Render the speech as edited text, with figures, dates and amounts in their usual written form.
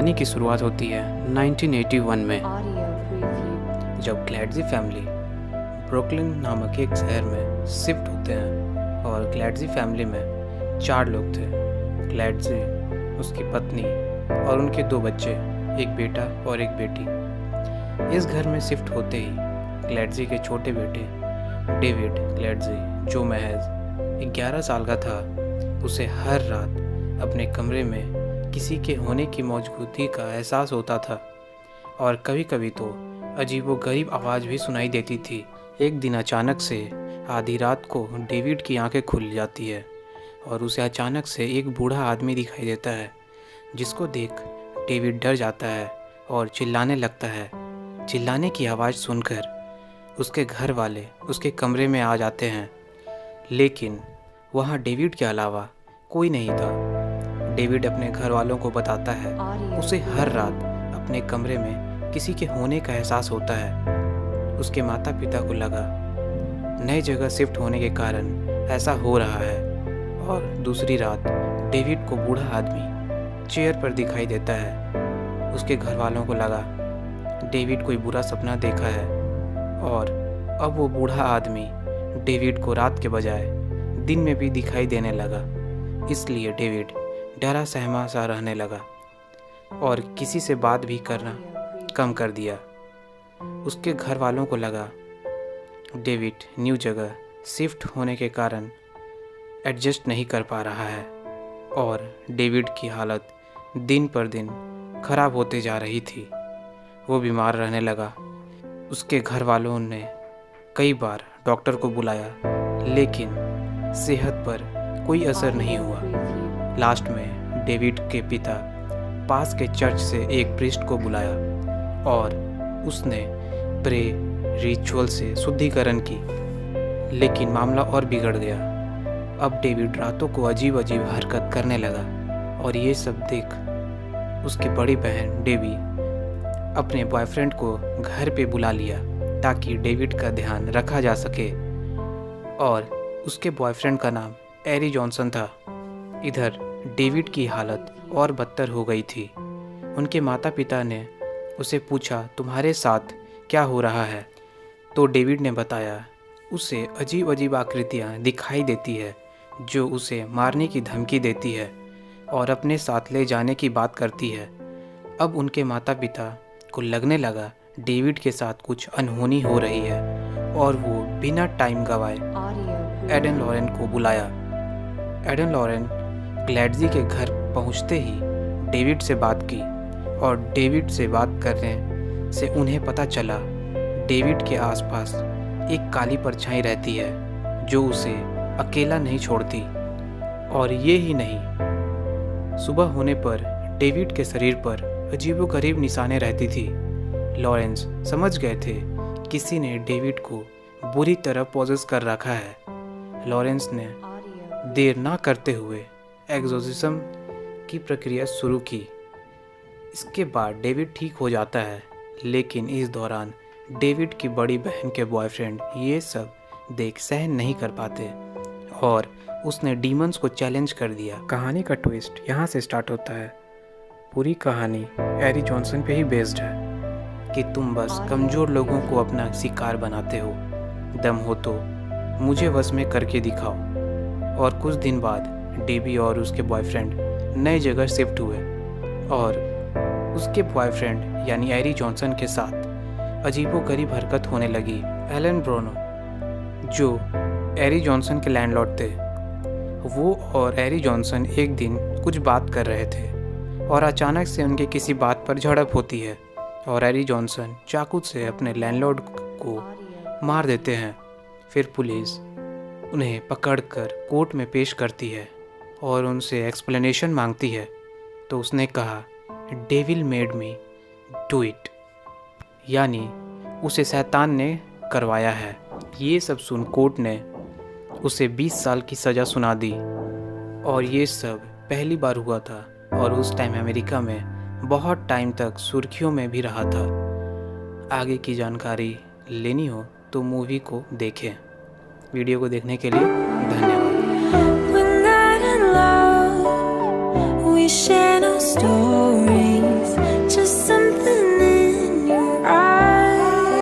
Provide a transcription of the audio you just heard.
कहानी की शुरुआत होती है 1981 में, जब ग्लैडजी फैमिली ब्रुकलिन नामक एक शहर में शिफ्ट होते हैं। और ग्लैडजी फैमिली में 4 लोग थे। ग्लैडजी, उसकी पत्नी और उनके 2 बच्चे, एक बेटा और एक बेटी। इस घर में शिफ्ट होते ही ग्लैडजी के छोटे बेटे डेविड ग्लैडजी, जो महज 11 साल का था, उसे हर रात अपने कमरे में किसी के होने की मौजूदगी का एहसास होता था और कभी कभी तो अजीबोगरीब आवाज़ भी सुनाई देती थी। एक दिन अचानक से आधी रात को डेविड की आंखें खुल जाती है और उसे अचानक से एक बूढ़ा आदमी दिखाई देता है, जिसको देख डेविड डर जाता है और चिल्लाने लगता है। चिल्लाने की आवाज़ सुनकर उसके घर वाले उसके कमरे में आ जाते हैं, लेकिन वहाँ डेविड के अलावा कोई नहीं था। डेविड अपने घर वालों को बताता है उसे हर रात अपने कमरे में किसी के होने का एहसास होता है। उसके माता पिता को लगा नई जगह शिफ्ट होने के कारण ऐसा हो रहा है। और दूसरी रात डेविड को बूढ़ा आदमी चेयर पर दिखाई देता है। उसके घर वालों को लगा डेविड कोई बुरा सपना देखा है और अब वो बूढ़ा आदमी डेविड को रात के बजाय दिन में भी दिखाई देने लगा। इसलिए डेविड डरा सहमा सा रहने लगा और किसी से बात भी करना कम कर दिया। उसके घर वालों को लगा डेविड न्यू जगह शिफ्ट होने के कारण एडजस्ट नहीं कर पा रहा है और डेविड की हालत दिन पर दिन खराब होते जा रही थी। वो बीमार रहने लगा। उसके घर वालों ने कई बार डॉक्टर को बुलाया, लेकिन सेहत पर कोई असर नहीं हुआ। लास्ट में डेविड के पिता पास के चर्च से एक प्रीस्ट को बुलाया और उसने प्रे रिचुअल से शुद्धिकरण की, लेकिन मामला और बिगड़ गया। अब डेविड रातों को अजीब अजीब हरकत करने लगा और ये सब देख उसकी बड़ी बहन डेबी अपने बॉयफ्रेंड को घर पे बुला लिया ताकि डेविड का ध्यान रखा जा सके। और उसके बॉयफ्रेंड का नाम एरी जॉनसन था। इधर डेविड की हालत और बदतर हो गई थी। उनके माता पिता ने उसे पूछा, तुम्हारे साथ क्या हो रहा है? तो डेविड ने बताया उसे अजीब अजीब आकृतियाँ दिखाई देती है जो उसे मारने की धमकी देती है और अपने साथ ले जाने की बात करती है। अब उनके माता पिता को लगने लगा डेविड के साथ कुछ अनहोनी हो रही है और वो बिना टाइम गवाए एडन लॉरेन को बुलाया। एडन लॉरेन ग्लैडजी के घर पहुंचते ही डेविड से बात की और डेविड से बात करने से उन्हें पता चला डेविड के आसपास एक काली परछाई रहती है जो उसे अकेला नहीं छोड़ती। और ये ही नहीं, सुबह होने पर डेविड के शरीर पर अजीबोगरीब निशानें रहती थी। लॉरेंस समझ गए थे किसी ने डेविड को बुरी तरह पॉजेस कर रखा है। लॉरेंस ने देर ना करते हुए एक्सोर्सिज्म की प्रक्रिया शुरू की। इसके बाद डेविड ठीक हो जाता है, लेकिन इस दौरान डेविड की बड़ी बहन के बॉयफ्रेंड ये सब देख सहन नहीं कर पाते और उसने डीमंस को चैलेंज कर दिया। कहानी का ट्विस्ट यहाँ से स्टार्ट होता है। पूरी कहानी एरी जॉनसन पे ही बेस्ड है कि तुम बस कमज़ोर लोगों को अपना शिकार बनाते हो। दम हो तो मुझे वश में करके दिखाओ। और कुछ दिन बाद डेबी और उसके बॉयफ्रेंड नई जगह शिफ्ट हुए और उसके बॉयफ्रेंड यानी एरी जॉनसन के साथ अजीबोगरीब हरकत होने लगी। एलन ब्रोनो, जो एरी जॉनसन के लैंडलॉर्ड थे, वो और एरी जॉनसन एक दिन कुछ बात कर रहे थे और अचानक से उनके किसी बात पर झड़प होती है और एरी जॉनसन चाकू से अपने लैंडलॉर्ड को मार देते हैं। फिर पुलिस उन्हें पकड़कर कोर्ट में पेश करती है और उनसे एक्सप्लेनेशन मांगती है। तो उसने कहा devil made me do it, यानी उसे शैतान ने करवाया है। ये सब सुन कोर्ट ने उसे 20 साल की सज़ा सुना दी। और ये सब पहली बार हुआ था और उस टाइम अमेरिका में बहुत टाइम तक सुर्खियों में भी रहा था। आगे की जानकारी लेनी हो तो मूवी को देखें। वीडियो को देखने के लिए